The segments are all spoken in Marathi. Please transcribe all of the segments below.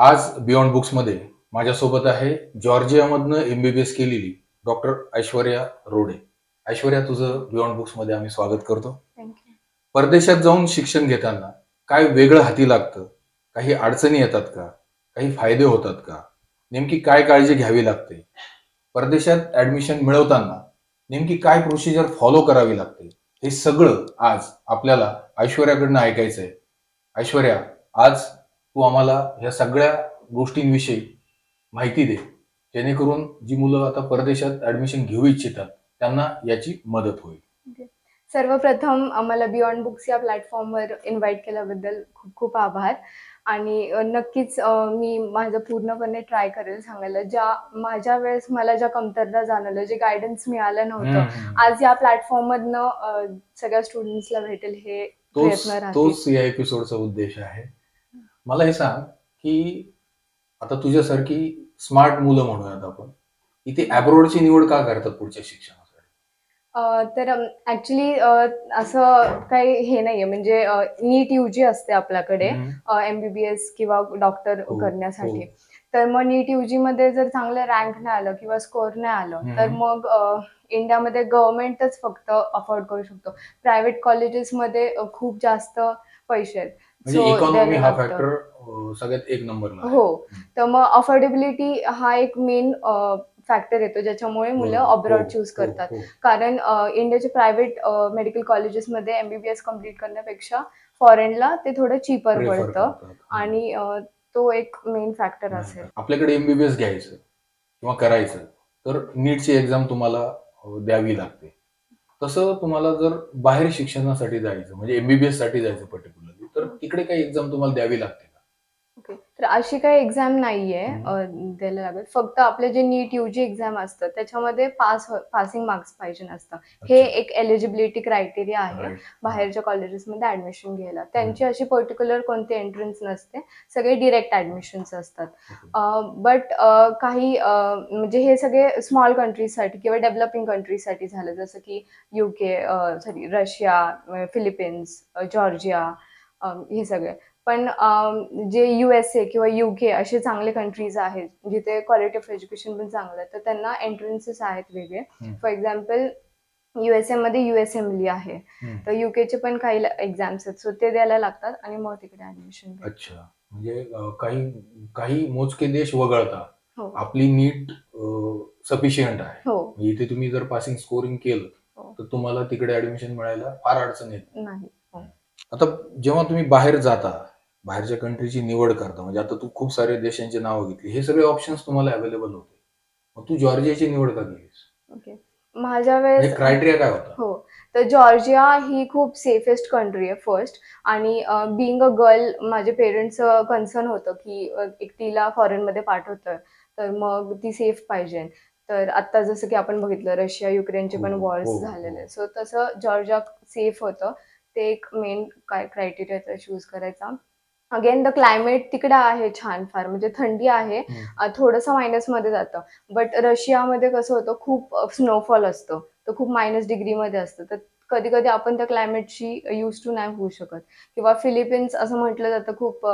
आज बियॉन्ड बुक्समध्ये माझ्यासोबत आहे जॉर्जियामधनं MBBS केलेली डॉक्टर ऐश्वर्या रोडे. ऐश्वर्या, तुझं बियॉन्ड बुक्समध्ये आम्ही स्वागत करतो. थँक्यू. परदेशात जाऊन शिक्षण घेताना काय वेगळं हाती लागतं? काही अडचणी येतात का? काही फायदे होतात का? नेमकी काय काळजी घ्यावी लागते? परदेशात ऍडमिशन मिळवताना नेमकी काय प्रोसिजर फॉलो करावी लागते? हे सगळं आज आपल्याला ऐश्वर्याकडनं ऐकायचं आहे. ऐश्वर्या, आज तू आम्हाला या सगळ्या गोष्टींविषयी माहिती दे, जेणेकरून जी मुलं आता परदेशात ऍडमिशन घेऊ इच्छितात त्यांना याची मदत होईल. सर्वप्रथम आम्हाला बियॉन्ड बुक्स या प्लॅटफॉर्मवर इन्व्हाइट केल्याबद्दल खूप खूप आभार. आणि नक्कीच मी माझं पूर्णपणे ट्राय करेल सांगायला. माझ्या वेळेस मला ज्या कमतरता जाणवलं, जे गायडन्स मिळालं नव्हतं, आज या प्लॅटफॉर्ममधनं सगळ्या स्टुडंट्सला भेटेल हे प्रयत्न राहतील. तोच या एपिसोडचा उद्देश आहे. मला हे सांग की आता तुझ्यासारखी स्मार्ट मुलं म्हणूयात आपण, इथे अब्रॉडची निवड का करतात पुढच्या शिक्षणासाठी? तर ॲक्च्युली असं काही हे नाहीये, म्हणजे नीट UG असते आपल्याकडे MBBS किंवा डॉक्टर करण्यासाठी. तर मग नीट UGमध्ये जर चांगलं रँक नाही आलं किंवा स्कोअर नाही आलं तर मग इंडियामध्ये गव्हर्नमेंटच फक्त अफोर्ड करू शकतो. प्रायव्हेट कॉलेजेसमध्ये खूप जास्त पैसे आहेत. म्हणजे इकॉनॉमी हा फॅक्टर सगळ्यात एक नंबरला. हो, तर मग अफोर्डेबिलिटी हा एक मेन फॅक्टर येतो ज्याच्यामुळे मुलं अब्रॉड चूज करतात. कारण इंडियाचे प्रायव्हेट मेडिकल कॉलेजेसमध्ये MBBS कम्प्लीट करण्यापेक्षा फॉरेनला ते थोडं चीपर पडतं आणि तो एक मेन फॅक्टर असेल. आपल्याकडे MBBS घ्यायचं किंवा करायचं तर नीटची एक्झाम तुम्हाला द्यावी लागते. तसं तुम्हाला जर बाहेर शिक्षणासाठी जायचं म्हणजे MBBS साठी जायचं पर्टिक्युलरली, तर तिकडे काही एक्झाम तुम्हाला द्यावी लागते का? ओके, तर अशी काही एक्झाम नाहीये द्यायला लागत. फक्त आपले जे नीट UG एक्झाम असतं त्याच्यामध्ये पासिंग मार्क्स पाहिजे नसतं. हे एक एलिजिबिलिटी क्रायटेरिया आहे बाहेरच्या कॉलेजेसमध्ये ऍडमिशन घ्यायला. त्यांची अशी पर्टिक्युलर कोणती एंट्रन्स नसते, सगळे डिरेक्ट ऍडमिशन्स असतात. बट काही म्हणजे हे सगळे स्मॉल कंट्रीजसाठी किंवा डेव्हलपिंग कंट्रीजसाठी झालं, जसं की रशिया, फिलिपिन्स, जॉर्जिया, हे सगळे. पण जे USA किंवा UK असे चांगले कंट्रीज आहेत जिथे क्वालिटी ऑफ एज्युकेशन पण चांगलं आहे, तर त्यांना एंट्रन्सेस आहेत वेगळे. फॉर एक्झाम्पल USA मध्ये USMLE आहे, तर UKचे पण काही एक्झाम्स आहेत, सो ते द्यायला लागतात आणि मग तिकडे ऍडमिशन. अच्छा, म्हणजे काही मोजके देश वगळता आपली नीट सफिशियंट आहे. इथे तुम्ही जर पासिंग स्कोरिंग केलं तर तुम्हाला तिकडे ऍडमिशन मिळायला फार अडचण येत नाही. आता जेव्हा तुम्ही बाहेर जाता, बाहेरच्या कंट्रीची निवड करता, म्हणजे आता तू खूप सारे देशांची नावं घेतली, हे सगळे ऑप्शन्स तुम्हाला अवेलेबल होते, मग तू जॉर्जियाची निवड का केलीस? ओके, माझ्या वेळेस क्रायटेरिया काय होता? हो, तर जॉर्जिया ही खूप सेफेस्ट कंट्री आहे फर्स्ट. आणि बिंग अ गर्ल माझे पेरेंट्स कन्सर्न होतं की एकटीला फॉरेनमध्ये पाठवतोय तर मग ती सेफ पाहिजे. तर आता जसं की आपण बघितलं रशिया युक्रेनचे पण वॉर्स झालेले, सो तसं जॉर्जिया सेफ होतं. ते एक मेन क्रायटेरिया चूज करायचा. अगेन द क्लायमेट तिकडे आहे छान, फार म्हणजे थंडी आहे, थोडंसं मायनसमध्ये जातं. बट रशियामध्ये कसं होतं, खूप स्नोफॉल असतो, तर खूप -डिग्रीमध्ये असतं, तर कधी कधी आपण त्या क्लायमेटशी यूज टू नाही होऊ शकत. किंवा फिलिपिन्स असं म्हटलं जातं, खूप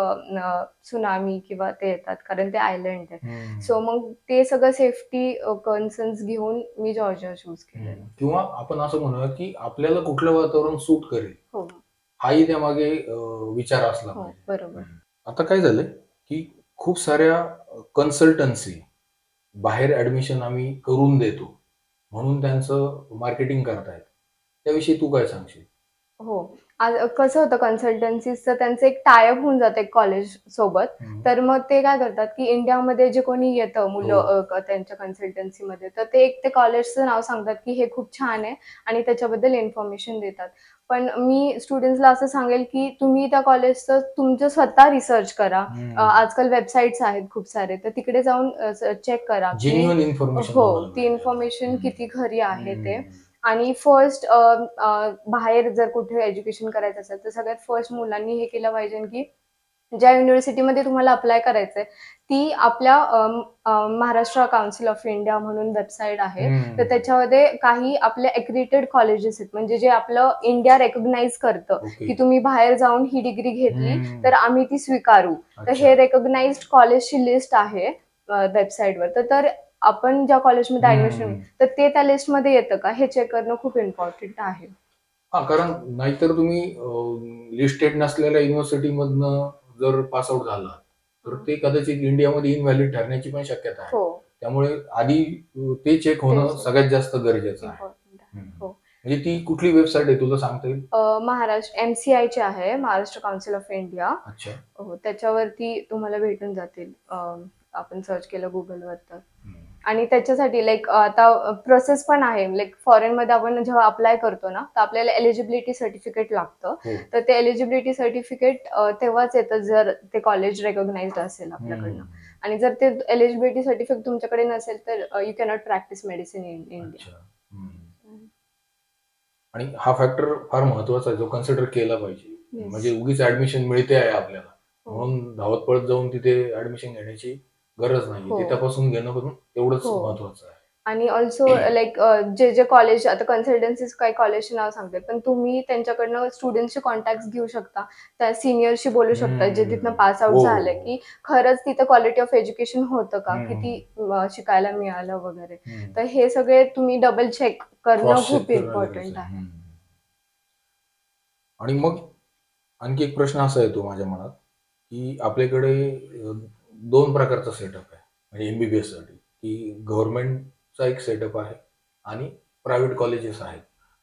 सुनामी किंवा ते येतात कारण ते आयलंड आहे. सो मग ते सगळं सेफ्टी कन्सर्न्स घेऊन मी जॉर्जिया चूज केलं. किंवा आपण असं म्हणूया की आपल्याला कुठलं वातावरण सूट करेल, हाही त्यामागे विचार असला पाहिजे. बरोबर. आता काय झालंय की खूप साऱ्या कन्सल्टन्सी बाहेर ऍडमिशन आम्ही करून देतो म्हणून त्यांचं मार्केटिंग करतायत, त्याविषयी तू काय सांगशील? हो, कसं होतं कन्सल्टन्सीचं, त्यांचं एक टायअप होऊन जातं एक कॉलेज सोबत. तर मग ते काय करतात की इंडियामध्ये जे कोणी येतं मुलं त्यांच्या कन्सल्टन्सीमध्ये, तर ते एक ते कॉलेजचं नाव सांगतात की हे खूप छान आहे आणि त्याच्याबद्दल इन्फॉर्मेशन देतात. पण मी स्टुडंट्सला असं सांगेल की तुम्ही त्या कॉलेजचं तुमचं स्वतः रिसर्च करा. आजकाल वेबसाईट्स आहेत खूप सारे, तर तिकडे जाऊन चेक करा ती इन्फॉर्मेशन किती खरी आहे ते. आणि फर्स्ट बाहेर जर कुठे एज्युकेशन करायचं असेल तर सगळ्यात फर्स्ट मुलांनी हे केलं पाहिजे की ज्या युनिव्हर्सिटीमध्ये तुम्हाला अप्लाय करायचंय ती आपल्या महाराष्ट्र काउन्सिल ऑफ इंडिया म्हणून वेबसाईट आहे. तर त्याच्यामध्ये काही आपले एक्रिटेड कॉलेजेस आहेत, म्हणजे जे आपलं इंडिया रेकॉग्नाइज करतं ओके. की तुम्ही बाहेर जाऊन ही डिग्री घेतली तर आम्ही ती स्वीकारू. तर अच्छा. हे रेकॉग्नाइज्ड कॉलेजची लिस्ट आहे वेबसाईटवर. तर आपण ज्या कॉलेजमध्ये ऍडमिशन तर ते त्या लिस्टमध्ये येतं का हे चेक करणं खूप इम्पॉर्टंट आहे. हा, कारण नाहीतर तुम्ही लिस्टेड नसलेल्या युनिव्हर्सिटी मधनं जर पास आउट झाला तर ते कदाचित इंडियामध्ये इनव्हॅलिड ठरण्याची पण शक्यता आहे. हो, त्यामुळे आधी ते चेक होणं ते check. सगळ्यात जास्त गरजेचं आहे. इम्पॉर्टंट आहे. हम्म. हो. म्हणजे ती कुठली वेबसाईट आहे तुला सांगता येईल? महाराष्ट्र MCI ची आहे, महाराष्ट्र काउन्सिल ऑफ इंडिया. अच्छा. हो, त्याच्यावरती तुम्हाला भेटून जातील. आपण सर्च केलं गुगलवर तर. आणि त्याच्यासाठी लाईक आता प्रोसेस पण आहे. लाईक फॉरेनमध्ये आपण जेव्हा अप्लाय करतो ना, तर आपल्याला एलिजिबिलिटी सर्टिफिकेट लागतं. हो. तर ते एलिजिबिलिटी सर्टिफिकेट तेव्हाच येतं जर ते कॉलेज रेकॉग्नाइज्ड असेल आपल्याकडनं. आणि जर ते एलिजिबिलिटी सर्टिफिकेट तुमच्याकडे नसेल तर you cannot practice medicine in India. अच्छा. आणि हा फॅक्टर फार महत्वाचा आहे जो कन्सिडर केला पाहिजे. Yes. म्हणजे उगीच ऍडमिशन मिळते आहे आपल्याला हो. म्हणून धावत पळत जाऊन तिथे ऍडमिशन घेण्याची गरज नाही. हो. तिथपासून घेणं पण तेवढंच हो. महत्वाचं आहे. आणि ऑल्सो लाईक जे कॉलेज आता कन्सल्टन्सीज काही कॉलेजचे नाव सांगते, पण तुम्ही त्यांच्याकडनं स्टुडंटचे कॉन्टॅक्ट घेऊ शकता, त्या सिनियरशी बोलू शकता जे तिथनं पास आउट हो. झाले, की खरंच तिथं क्वालिटी ऑफ एज्युकेशन होतं का, हम्म. किती शिकायला मिळालं वगैरे. हम्म. तर हे सगळे तुम्ही डबल चेक करणं Cross check खूप करणं इम्पॉर्टंट गरजेचं आहे. आणि मग आणखी एक प्रश्न असा येतो माझ्या मनात की आपल्याकडे दोन प्रकारचा सेटअप आहे म्हणजे एमबीबीएस साठी, की गव्हर्नमेंटचा एक सेटअप आहे आणि प्रायव्हेट कॉलेजेस आहेत.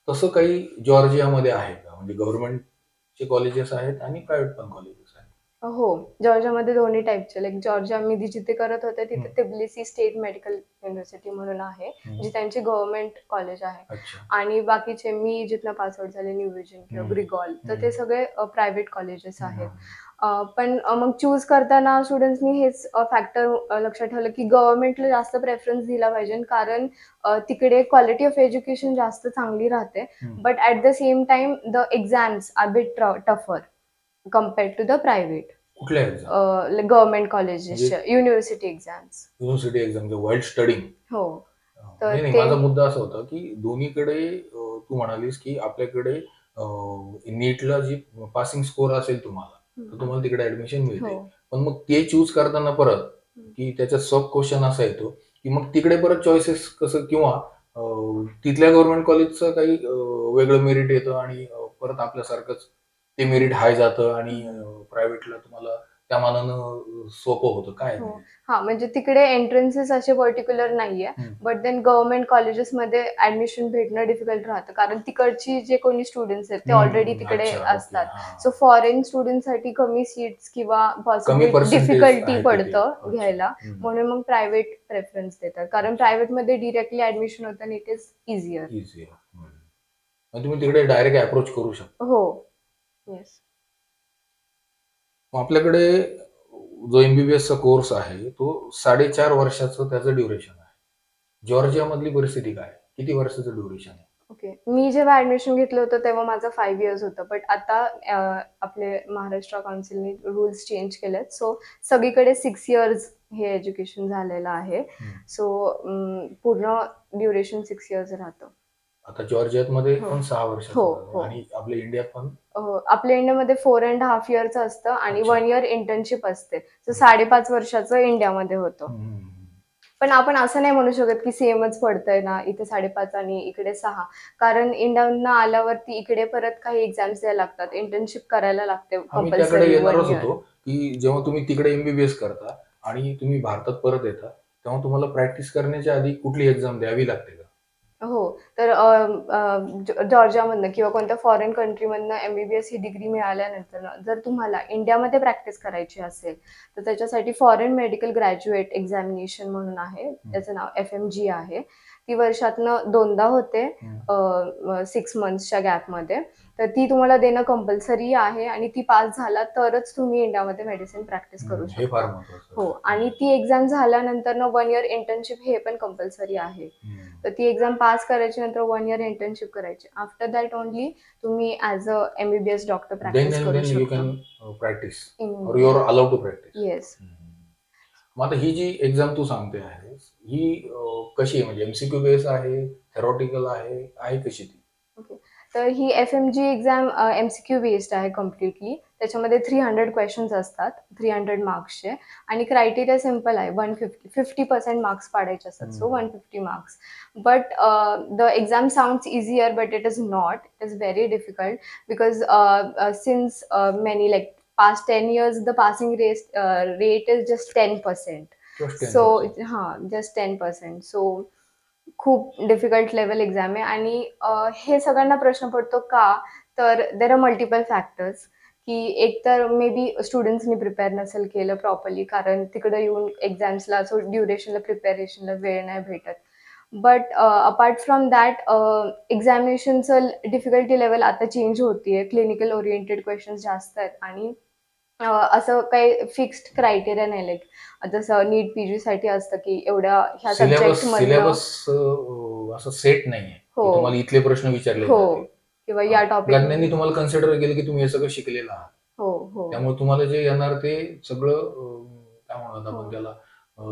तसं काही जॉर्जियामध्ये आहे का? म्हणजे गव्हर्नमेंटचे कॉलेजेस आहेत आणि प्रायव्हेट पण कॉलेजेस आहेत. हो, जॉर्जियामध्ये दोन्ही टाईपचे. लाईक जॉर्जिया मी जिथे करत होते तिथे तिबिलिसी स्टेट मेडिकल युनिव्हर्सिटी म्हणून आहे, जी त्यांची गव्हर्नमेंट कॉलेज आहे. अच्छा. आणि बाकीचे मी जिथनं पास आउट झाले न्यू विजन किंवा ग्रिगॉल, तर ते सगळे प्रायव्हेट कॉलेजेस आहेत. पण मग चूज करताना स्टुडंट्सनी हेच फॅक्टर लक्षात ठेवलं की गव्हर्नमेंटला जास्त प्रेफरन्स दिला पाहिजे, कारण तिकडे क्वालिटी ऑफ एज्युकेशन जास्त चांगली राहते. But at the same time the exams are bit tougher compared to the private कुठल्या एक्झाम? गव्हर्नमेंट कॉलेजेसच्या university exams. University exam while studying. हो. तर नाही, ते माझा मुद्दा असा होता की दोन्हीकडे तू म्हणालीस की आपल्याकडे नीटला जी पासिंग स्कोर असेल तुम्हाला तर तुम्हाला तिकडे ऍडमिशन मिळते. हो. पण मग ते चूज करताना परत की त्याच्यात सब क्वेश्चन असा येतो की मग तिकडे परत चॉईसेस कसं, किंवा तिथल्या गव्हर्नमेंट कॉलेजचं काही वेगळं मेरिट येतं आणि परत आपल्यासारखंच ते मेरिट हाय जातं आणि प्रायव्हेटला तुम्हाला त्या मानानं सोपं होतं काय? हो. हा, म्हणजे तिकडे एंट्रन्सेस असे पर्टिक्युलर नाहीये, बट देन गव्हर्नमेंट कॉलेजेसमध्ये ऍडमिशन भेटणं डिफिकल्ट राहतं, कारण तिकडची जे कोणी स्टुडंट्स आहेत ते ऑलरेडी तिकडे असतात. सो फॉरेन स्टुडंटसाठी कमी सीट्स किंवा पॉसिबल डिफिकल्टी पडतं घ्यायला, म्हणून मग प्रायव्हेट प्रेफरन्स देतात, कारण प्रायव्हेटमध्ये डिरेक्टली ऍडमिशन होतं आणि इट इज इझियर. तुम्ही तिकडे डायरेक्ट अप्रोच करू शकता. हो. येस. आपल्याकडे जो एमबीबीएसचा कोर्स आहे तो 4.5 वर्षाचं त्याचं ड्युरेशन आहे. जॉर्जिया मधली परिस्थिती काय? किती वर्षाचं ड्युरेशन आहे? ओके. मी जेव्हा ऍडमिशन घेतलं होतं तेव्हा माझं 5 इयर्स होतं, बट आता आपले महाराष्ट्र काउन्सिलने रूल्स चेंज केलेत. सो सगळीकडे 6 इयर्स हे एज्युकेशन झालेलं आहे. सो पूर्ण ड्युरेशन 6 इयर्स राहतं. आता जॉर्जियात मध्ये पण 6 वर्षाचं आणि आपल्या इंडियात पण आपल्या इंडियामध्ये 4.5 इयरचं असतं आणि 1 इयर इंटर्नशिप असते. सो 5.5 वर्षाचं इंडियामध्ये होतं. पण आपण असं नाही म्हणू शकत की सेमच पडतंय ना, इथे 5.5 आणि इकडे 6, कारण इंडियातनं आल्यावरती इकडे परत काही एक्झाम्स द्यायला लागतात, इंटर्नशिप करायला लागते कंपल्सरी 1 इयर. की जेव्हा तुम्ही तिकडे एमबीबीएस करता आणि तुम्ही भारतात परत येता तेव्हा तुम्हाला प्रॅक्टिस करण्याच्या आधी कुठली एक्झाम द्यावी लागते का? हो. तर जॉर्जियामधनं किंवा कोणत्या फॉरेन कंट्रीमधनं एमबीबीएस ही डिग्री मिळाल्यानंतर जर तुम्हाला इंडियामध्ये प्रॅक्टिस करायची असेल तर त्याच्यासाठी फॉरेन मेडिकल ग्रॅज्युएट एक्झामिनेशन म्हणून आहे, त्याचं नाव FMG आहे. ती वर्षातनं 2दा होते 6 मंथ्सच्या गॅपमध्ये. तर ती तुम्हाला देणं कंपल्सरी आहे आणि ती पास झाला तरच तुम्ही इंडियामध्ये मेडिसिन प्रॅक्टिस करू हे फार शकता. महत्त्वाचं. हो. आणि ती एक्झाम झाल्यानंतर 1 इयर इंटर्नशिप हे पण कंपल्सरी आहे. तर ती एक्झाम पास करायची, नंतर 1 इयर इंटर्नशिप करायची. आफ्टर दॅट ओनली तुम्ही as a MBBS doctor Then practice and करू then you शकता. can practice in or you are allowed to practice. Yes. मग आता ही जी एक्झाम तू सांगते आहेस ही कशी आहे म्हणजे MCQ बेस आहे, थेरॉटिकल आहे कशी ती? ओके. तर ही FMG एक्झाम MCQ बेस्ड आहे कम्प्लिटली. त्याच्यामध्ये 300 क्वेश्चन्स असतात, 300 मार्क्सचे आणि क्रायटेरिया सिम्पल आहे. 50% मार्क्स पाडायचे असतात. So 150 marks. But the exam sounds easier but it is not. It is very difficult because since many like past 10 years the passing rate is just 10%. Just So 10%. just 10%. So खूप डिफिकल्ट लेवल एक्झाम आहे आणि हे सगळ्यांना प्रश्न पडतो का? तर देर आर मल्टिपल फॅक्टर्स की एक तर मे बी स्टुडंट्सनी प्रिपेअर नसेल केलं प्रॉपरली, कारण तिकडे येऊन एक्झाम्सला सो ड्युरेशनला प्रिपेरेशनला वेळ नाही भेटत. बट अपार्ट फ्रॉम दॅट एक्झामिनेशनचं डिफिकल्टी लेवल आता चेंज होतीये. क्लिनिकल ओरिएंटेड क्वेश्चन्स जास्त आहेत आणि असं काही फिक्स्ड क्रायटेरिया नाही. लाईक जसं नीट PG साठी असतं की एवढ्या ह्या सिलेबस सब्जेक्टमधनं असं सेट नाहीये की हो. तुम्हाला इथले प्रश्न विचारले हो जातील. किंवा या तज्ञांनी टॉपिक तुम्हाला कन्सिडर केलं की तुम्ही हे सगळं शिकलेलं आहात. हो हो त्यामुळे तुम्हाला जे येणार ते सगळं काय म्हणतात हो. आपण त्याला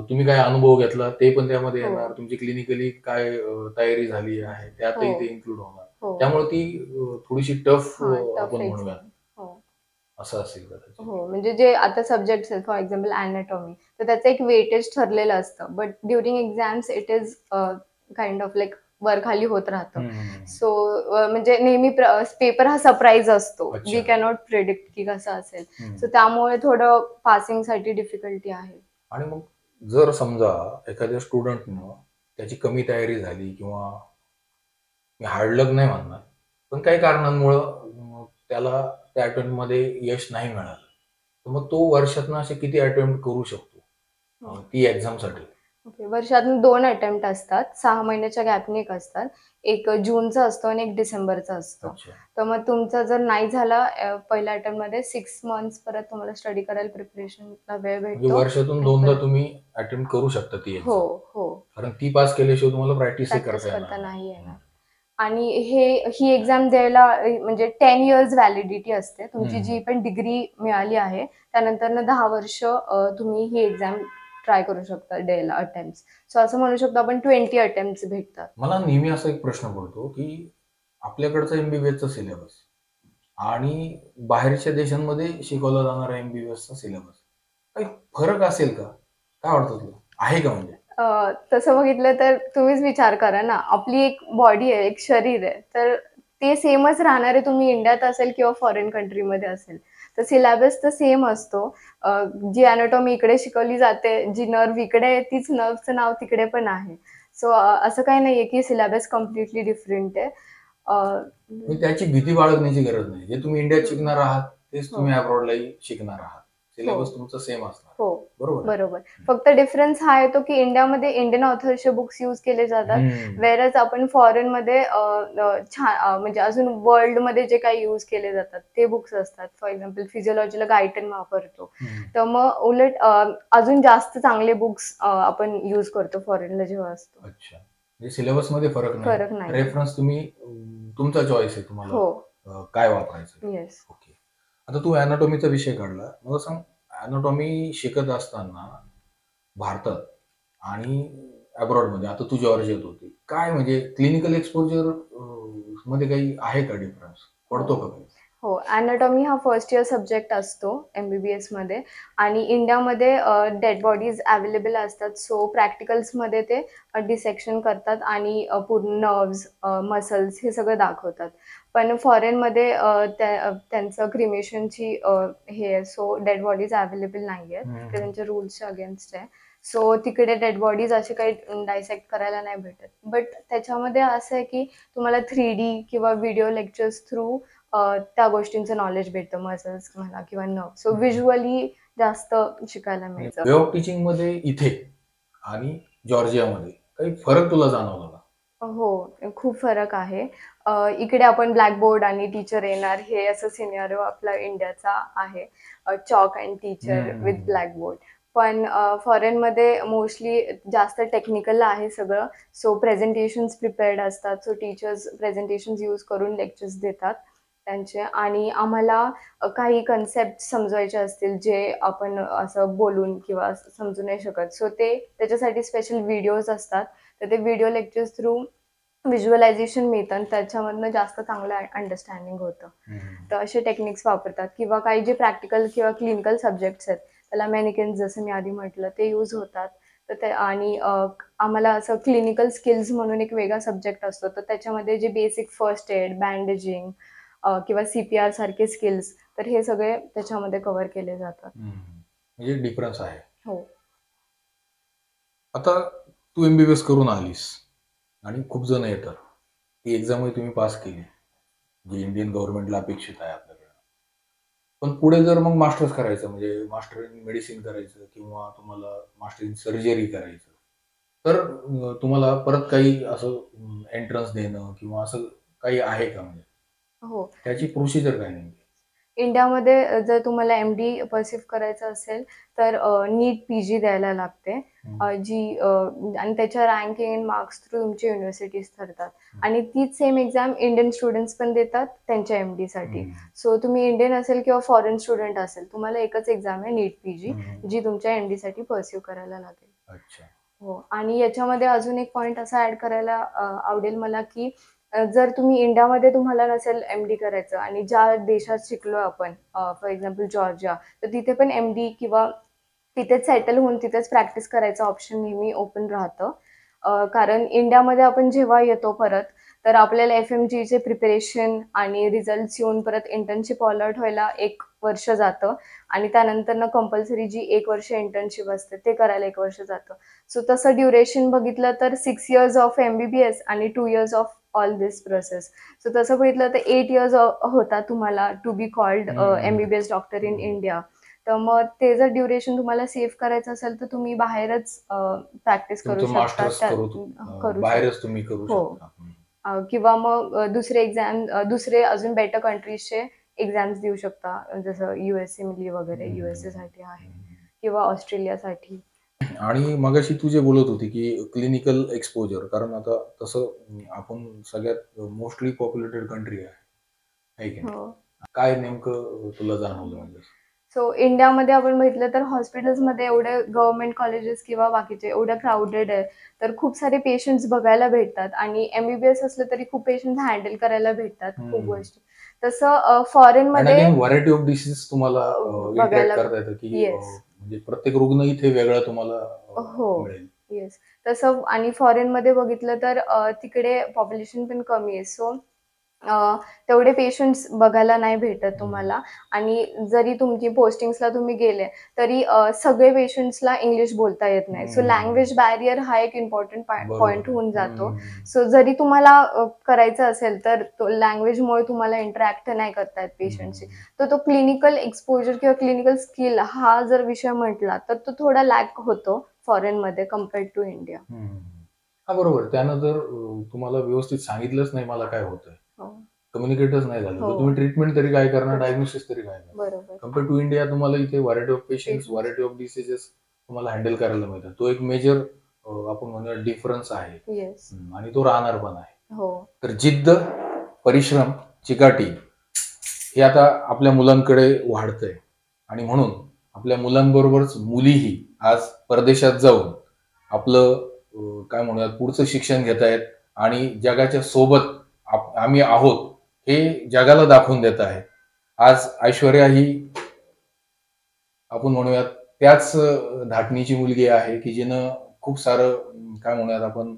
तुम्ही काय अनुभव घेतला ते पण त्यामध्ये हो. येणार. तुमची क्लिनिकली काय तयारी झाली आहे त्यातही हो. ते इन्क्लूड होणार. हो त्यामुळे ती थोडीशी टफ हा टफ आपण एक्झाम. म्हणूयात हो असं असेल कदाचित. हो म्हणजे जे आता सब्जेक्ट्स आहेत फॉर एक्झाम्पल अॅनाटॉमी, तर त्याचं एक वेटेज ठरलेलं असतं. But during exams it is kind of like वर खाली होत राहतं. सो म्हणजे नेहमी पेपर हा सरप्राईज असतो. अच्छा. वी कॅनॉट प्रिडिक्ट की कसा असेल. हम्म. सो त्यामुळे थोडं पासिंगसाठी डिफिकल्टी आहे. आणि मग जर समजा एखाद्या स्टुडंटनं त्याची कमी तयारी झाली किंवा मी हार्ड लक नाही म्हणणार, पण काही कारणांमुळं त्याला त्या अटेम्प्टमध्ये यश नाही मिळालं, तर मग तो वर्षातनं असे किती अटेम्प्ट करू शकतो ती एक्झामसाठी? ओके. वर्षातून 2 अटेम्प्ट असतात. 6 महिन्याच्या गॅपने एक असतात. एक जूनचा असतो आणि एक डिसेंबरचा असतो. अच्छा. तर मग तुमचा जर नाही झाला पहिल्या अटेम्प्टमध्ये 6 मंथ्स परत तुम्हाला स्टडी करायला प्रिपरेशनला वेळ म्हणजे भेटतो. वर्षातून आणि दोनदा परत तुम्ही अटेम्प्ट करू शकता ती हो एक्झाम. हो कारण ती पास केल्याशिवाय तुम्हाला प्रॅक्टिसही प्रॅक्टिस करता करता येणार नाही येणार. नाही. आणि ही एक्झाम द्यायला म्हणजे 10 इयर्स व्हॅलिडिटी असते. तुमची जी पण डिग्री मिळाली आहे त्यानंतर 10 वर्ष तुम्ही ही एक्झाम ट्राय करू शकता द्यायला अटेम्प्ट्स. सो असं म्हणू शकतो आपण 20 अटेम्प्ट्स भेटतात. मला नेहमी असा एक प्रश्न पडतो की आपल्याकडचा MBBSचा सिलेबस आणि बाहेरच्या देशांमध्ये शिकवला जाणारा MBBSचा सिलेबस काही फरक असेल का? काय वाटतं तुला? आहे का म्हणजे? तसं बघितलं तर तुम्हीच विचार करा ना, आपली एक बॉडी आहे, एक शरीर आहे, तर ते सेमच राहणार आहे तुम्ही इंडियात असेल किंवा फॉरेन कंट्रीमध्ये असेल. तर सिलेबस तर सेम असतो. जी अॅनाटॉमी इकडे शिकवली जाते, जी नर्व्ह इकडे आहे, तीच नर्व्हचं नाव तिकडे पण आहे. सो असं काही नाहीये की सिलेबस कम्प्लिटली डिफरंट आहे. म्हणजे त्याची भीती बाळगण्याची गरज नाही. जे तुम्ही इंडियात शिकणार आहात तेच हो. तुम्ही अब्रॉडलाही शिकणार आहात. सिलेबस हो. तुमचा सेम असणार. हो बरोबर आहे? बरोबर. फक्त डिफरन्स हा येतो की इंडियामध्ये इंडियन ऑथरचे बुक्स यूज केले जातात. वेरच आपण फॉरेनमध्ये म्हणजे अजून वर्ल्डमध्ये जे काही यूज केले जातात ते बुक्स असतात. फॉर एक्झाम्पल फिजिओलॉजीला गायटन वापरतो. तर मग उलट अजून जास्त चांगले बुक्स आपण यूज करतो फॉरेनला जेव्हा असतो. अच्छा. म्हणजे सिलेबसमध्ये फरक फरक नाही. नाही. रेफरन्स तुम्ही तुमचा चॉईस आहे तुम्हाला हो. काय वापरायचं. येस. ओके. आता तू अॅनाटॉमीचा विषय काढला. मला सांग अॅनाटॉमी शिकत असताना भारतात आणि अब्रॉडमध्ये आता तू जॉर्जियात होती. काय म्हणजे क्लिनिकल एक्सपोजर मध्ये काही आहे का डिफरन्स? पडतो का काही? हो. अॅनाटॉमी हा फर्स्ट इयर सब्जेक्ट असतो MBBSमध्ये आणि इंडियामध्ये डेड बॉडीज अवेलेबल असतात. सो प्रॅक्टिकल्समध्ये ते डिसेक्शन करतात आणि पूर्ण नर्व्हज, मसल्स हे सगळं दाखवतात. पण फॉरेनमध्ये त्यांचं क्रिमेशनची हे आहे. सो डेड बॉडीज अवेलेबल नाही आहेत. ते त्यांच्या रूल्सच्या अगेन्स्ट आहे. सो तिकडे डेड बॉडीज असे काही डायसेक्ट करायला नाही भेटत. बट त्याच्यामध्ये असं आहे की तुम्हाला 3D किंवा व्हिडिओ लेक्चर्स थ्रू त्या गोष्टींचं नॉलेज भेटतं. मसल्स म्हणा किंवा नर्व्ह. सो व्हिज्युअली जास्त शिकायला मिळतं. वे ऑफ टीचिंग मध्ये इथे आणि जॉर्जियामध्ये काही फरक तुला जाणवला का? हो, खूप फरक आहे. इकडे आपण ब्लॅकबोर्ड आणि टीचर येणार हे असं सिनेरिओ आपला इंडियाचा आहे. Chalk and teacher with blackboard. पण फॉरेनमध्ये मोस्टली जास्त टेक्निकल आहे सगळं. सो प्रेझेंटेशन्स प्रिपेअर्ड असतात. सो टीचर्स प्रेझेंटेशन्स यूज करून लेक्चर्स देतात त्यांचे आणि आम्हाला काही कन्सेप्ट समजवायचे असतील, जे आपण असं बोलून किंवा असं समजू नाही शकत. सो ते त्याच्यासाठी स्पेशल व्हिडिओज असतात. तर ते व्हिडिओ लेक्चर्स थ्रू व्हिज्युअलायझेशन मिळतं आणि त्याच्यामधनं जास्त चांगलं अंडरस्टँडिंग होतं. तर असे टेक्निक्स वापरतात किंवा काही जे प्रॅक्टिकल किंवा क्लिनिकल सब्जेक्ट्स आहेत, त्याला मॅनिक्युअन्स जसं मी आधी म्हटलं ते यूज होतात. तर ते आणि आम्हाला असं क्लिनिकल स्किल्स म्हणून एक वेगळा सब्जेक्ट असतो. तर त्याच्यामध्ये जे बेसिक फर्स्ट एड, बँडेजिंग किंवा CPR सारखे स्किल्स, तर हे सगळे त्याच्यामध्ये कव्हर केले जातात. म्हणजे डिफरन्स आहे. हो. आता तू MBBS करून आलीस आणि खूप जण येतात. ती एक्झामही तुम्ही पास केली, जी इंडियन गव्हर्नमेंटला अपेक्षित आहे आपल्याकडे. पण पुढे जर मग मास्टर्स करायचं म्हणजे मास्टर इन मेडिसिन करायचं किंवा तुम्हाला मास्टर इन सर्जरी करायचं, तर तुम्हाला परत काही असं एंट्रन्स देणं किंवा असं काही आहे का म्हणजे? हो. त्याची प्रोसिजर काय नेमकी? इंडियामध्ये जर तुम्हाला MD पर्सिव्ह करायचं असेल, तर नीट PG द्यायला लागते. आणि त्याच्या रँकिंग इन मार्क्स थ्रू तुमची युनिव्हर्सिटीज ठरतात. आणि तीच सेम एक्झाम इंडियन स्टुडंट्स पण देतात त्यांच्या MDसाठी. सो तुम्ही इंडियन असेल किंवा फॉरेन स्टुडंट असेल, तुम्हाला एकच एक्झाम आहे नीट PG, जी तुमच्या MDसाठी पर्सिव्ह करायला लागेल. अच्छा. हो. आणि याच्यामध्ये अजून एक पॉइंट असा ॲड करायला आवडेल मला, की जर तुम्ही इंडियामध्ये तुम्हाला नसेल MD करायचं आणि ज्या देशात शिकलो आपण, फॉर एक्झाम्पल जॉर्जिया, तर तिथे पण MD किंवा तिथेच सेटल होऊन तिथेच प्रॅक्टिस करायचं ऑप्शन नेहमी ओपन राहतं. कारण इंडियामध्ये आपण जेव्हा येतो परत, तर आपल्याला FMGचे प्रिपरेशन आणि रिझल्ट्स येऊन परत इंटर्नशिप अलॉट व्हायला 1 वर्ष जातं आणि त्यानंतरनं कंपल्सरी जी 1 वर्ष इंटर्नशिप असते, ते करायला 1 वर्ष जातं. सो तसं ड्युरेशन बघितलं तर 6 इयर्स ऑफ MBBS आणि 2 years of all this process. So तसं बघितलं तर 8 इयर्स होता तुम्हाला to be called MBBS doctor in India. तर मग ते जर ड्युरेशन तुम्हाला सेव्ह करायचं असेल, तर तुम्ही बाहेरच प्रॅक्टिस करू तुमचं शकता. मास्टर्स करू बाहेरच तुम्ही करू हो. शकता. किंवा मग दुसरे अजून बेटर कंट्रीजचे एक्झाम्स देऊ शकता. जसं USA वगैरे USAसाठी आहे किंवा ऑस्ट्रेलियासाठी. आणि मगाशी तू जे बोलत होती की क्लिनिकल एक्सपोजर, कारण आता तसं आपण सगळ्यात मोस्टली पॉप्युलेटेड कंट्री आहे की नाही? हो. काय नेमकं तुला जाणवलं म्हणजे? सो इंडियामध्ये आपण बघितलं तर हॉस्पिटल्समध्ये एवढे गव्हर्नमेंट कॉलेजेस किंवा बाकीचे एवढं क्राउडेड आहे, तर खूप सारे पेशंट्स बघायला भेटतात आणि MBBS असलं तरी खूप पेशंट्स हँडल करायला भेटतात खूप गोष्टी. तसं फॉरेनमध्ये व्हरायटी ऑफ डिसीज तुम्हाला बघायला इंटरॅक्ट करता येतं की येस. म्हणजे प्रत्येक रुग्ण इथे वेगळा तुम्हाला हो. मिळेल. येस. तसं आणि फॉरेनमध्ये बघितलं तर तिकडे पॉप्युलेशन पण कमी आहे. सो तेवढे पेशंट्स बघायला नाही भेटत तुम्हाला आणि जरी तुमची पोस्टिंग्सला तुम्ही गेले, तरी सगळे पेशंट्सला इंग्लिश बोलता येत नाही. सो लँग्वेज बॅरियर हा एक इम्पॉर्टंट पॉइंट होऊन जातो. सो जरी तुम्हाला करायचं असेल, तर तो लँग्वेजमुळे तुम्हाला इंटरॅक्ट नाही करता येत पेशंटशी. तर तो क्लिनिकल एक्सपोजर किंवा क्लिनिकल स्किल हा जर विषय म्हटला, तर तो थोडा लॅक होतो फॉरेनमध्ये कंपेअर्ड टू इंडिया. हा बरोबर. त्यानं जर तुम्हाला व्यवस्थित सांगितलंच नाही मला काय होतंय, कम्युनिकेटच नाही झालं, तर तुम्ही ट्रीटमेंट तरी काय करणार, डायग्नोसिस तरी काय करणार. बरोबर. कम्पेअर टू इंडिया तुम्हाला इथे variety of patients, variety of diseases तुम्हाला हँडल करायला मिळतात. तो एक मेजर आपण म्हणूया डिफरन्स आहे. येस. आणि तो राहणार पण आहे. हो. तर जिद्द, परिश्रम, चिकाटी हे आता आपल्या मुलांकडे वाढतंय आणि म्हणून आपल्या मुलांबरोबरच मुलीही आज परदेशात जाऊन आपलं काय म्हणूयात पुढचं शिक्षण घेत आहेत आणि जगाच्या सोबत आम्ही आहोत हे जगाला दाखवून देत आहे. आज ऐश्वर्या ही आपण म्हणूयात त्याच धाटणीची मुलगी आहे की जिनं खूप सारं काय म्हणूयात आपण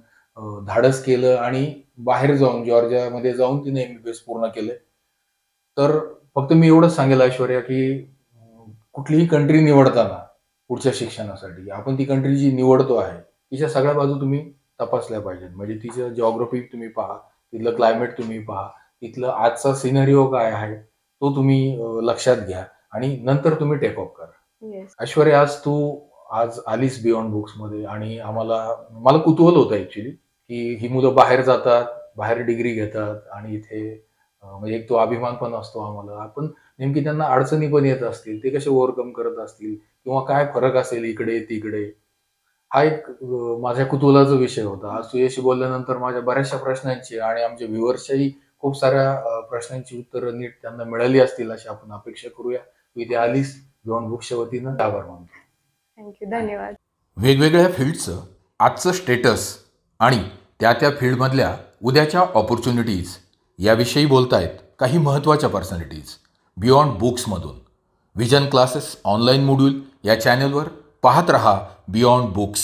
धाडस केलं आणि बाहेर जाऊन जॉर्जियामध्ये जाऊन तिने MBBS पूर्ण केले. तर फक्त मी एवढंच सांगेल ऐश्वर्या की कुठलीही कंट्री निवडताना पुढच्या शिक्षणासाठी आपण ती कंट्री जी निवडतो आहे तिच्या सगळ्या बाजू तुम्ही तपासल्या पाहिजेत. म्हणजे तिचं जिओग्राफी तुम्ही पहा, तिथलं क्लायमेट तुम्ही पहा, तिथलं आजचा सिनेरिओ काय आहे तो तुम्ही लक्षात घ्या आणि नंतर तुम्ही टेक ऑफ करा. येस. ऐश्वर्या, आज आलीस बियॉन्ड बुक्समध्ये आणि मला कुतूहल होतं ऍक्च्युली की ही मुलं बाहेर जातात, बाहेर डिग्री घेतात आणि इथे म्हणजे एक तो अभिमान पण असतो आम्हाला. आपण नेमकी त्यांना अडचणी पण येत असतील, ते कसे ओव्हरकम करत असतील किंवा काय फरक असेल इकडे तिकडे, हा एक माझ्या कुतूहलाचा विषय होता. आज तुझ्याशी बोलल्यानंतर माझ्या बऱ्याचशा प्रश्नांची आणि आमच्या व्ह्युअर्सच्याही खूप साऱ्या प्रश्नांची उत्तरं नीट त्यांना मिळाली असतील अशी आपण अपेक्षा करूया. तू इथे आलीस बियॉन्ड बुक्सच्या वतीनं आभार मानतो. थँक्यू. धन्यवाद. वेगवेगळ्या फील्डचं आजचं स्टेटस आणि त्या फील्डमधल्या उद्याच्या ऑपॉर्च्युनिटीज याविषयी बोलतायत काही महत्त्वाच्या पर्सनॅलिटीज बियॉन्ड बुक्समधून. व्हिजन क्लासेस ऑनलाईन मॉड्यूल या चॅनलवर पाहत रहा बियॉन्ड बुक्स.